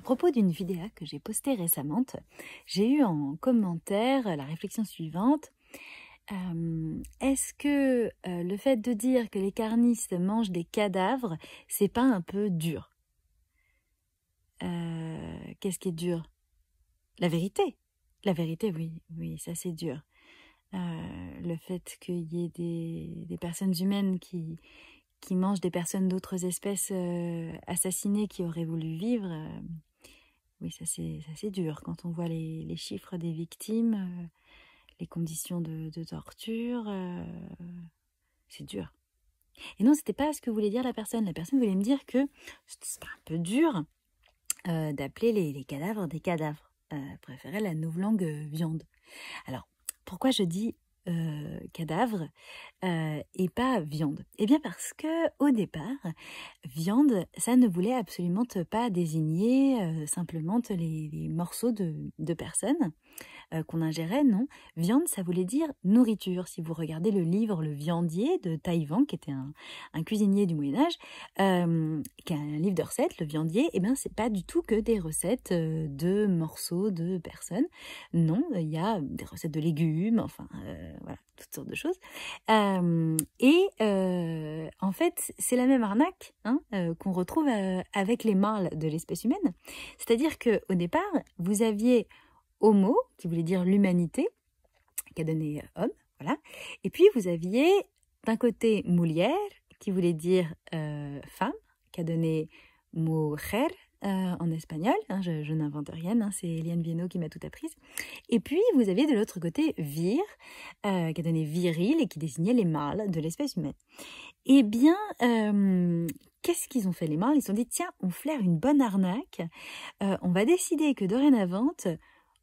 propos d'une vidéo que j'ai postée récemment, j'ai eu en commentaire la réflexion suivante. Est-ce que le fait de dire que les carnistes mangent des cadavres, c'est pas un peu dur? Qu'est-ce qui est dur? La vérité. La vérité, oui, ça c'est dur. Le fait qu'il y ait des personnes humaines qui mangent des personnes d'autres espèces assassinées qui auraient voulu vivre, oui, ça c'est dur. Quand on voit les chiffres des victimes, les conditions de torture, c'est dur. Et non, c'était pas ce que voulait dire la personne. La personne voulait me dire que c'est un peu dur d'appeler les cadavres des cadavres. Préférait la novlangue viande. Alors, pourquoi je dis cadavre et pas viande? Eh bien parce que au départ, viande, ça ne voulait absolument pas désigner simplement les morceaux de personnes qu'on ingérait, non. Viande, ça voulait dire nourriture. Si vous regardez le livre Le Viandier de Taïwan, qui était un cuisinier du Moyen-Âge, qui a un livre de recettes, Le Viandier, eh bien, c'est pas du tout que des recettes de morceaux de personnes. Non, il y a des recettes de légumes, enfin, voilà, toutes sortes de choses. En fait, c'est la même arnaque qu'on retrouve avec les mâles de l'espèce humaine. C'est-à-dire qu'au départ, vous aviez homo, qui voulait dire l'humanité, qui a donné homme, voilà. Et puis vous aviez d'un côté mujer, qui voulait dire femme, qui a donné mujer en espagnol, je n'invente rien, c'est Eliane Viennot qui m'a tout apprise. Et puis vous aviez de l'autre côté vir, qui a donné viril et qui désignait les mâles de l'espèce humaine. Eh bien, qu'est-ce qu'ils ont fait les mâles? Ils se sont dit, tiens, on flaire une bonne arnaque, on va décider que dorénavant,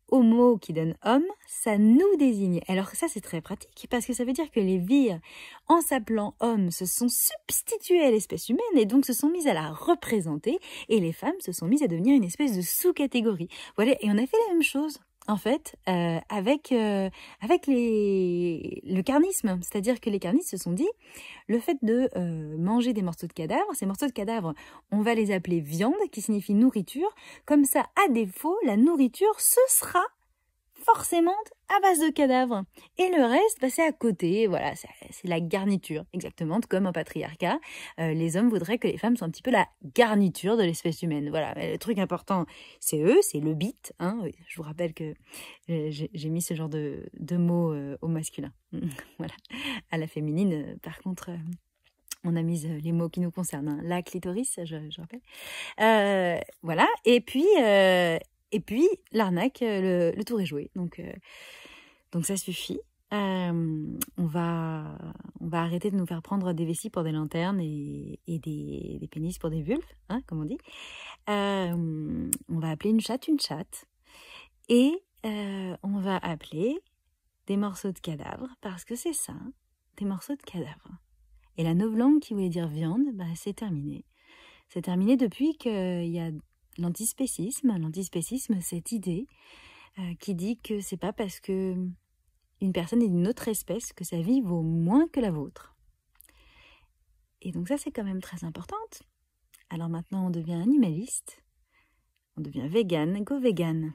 homo qui donne homme, ça nous désigne. Alors ça c'est très pratique parce que ça veut dire que les vires, en s'appelant homme, se sont substitués à l'espèce humaine et donc se sont mises à la représenter, et les femmes se sont mises à devenir une espèce de sous-catégorie. Voilà, et on a fait la même chose en fait avec le carnisme. C'est-à-dire que les carnistes se sont dit, le fait de manger des morceaux de cadavres, ces morceaux de cadavres, on va les appeler viande, qui signifie nourriture. Comme ça, à défaut, la nourriture, ce sera forcément à base de cadavres. Et le reste, bah, c'est à côté, voilà, c'est la garniture. Exactement, comme en patriarcat, les hommes voudraient que les femmes soient un petit peu la garniture de l'espèce humaine. Voilà, le truc important, c'est eux, c'est le bit. Oui, je vous rappelle que j'ai mis ce genre de mots au masculin. Voilà. À la féminine, par contre... on a mis les mots qui nous concernent. La clitoris, je rappelle. Voilà. Et puis l'arnaque, le tour est joué. Donc ça suffit. On va arrêter de nous faire prendre des vessies pour des lanternes et des pénis pour des vulves, comme on dit. On va appeler une chatte. Et on va appeler des morceaux de cadavres, parce que c'est ça, des morceaux de cadavres. Et la novlangue qui voulait dire viande, bah, c'est terminé. C'est terminé depuis qu'il y a l'antispécisme. L'antispécisme, cette idée qui dit que c'est pas parce que une personne est d'une autre espèce que sa vie vaut moins que la vôtre. Et donc ça, c'est quand même très important. Alors maintenant, on devient animaliste, on devient vegan, go vegan.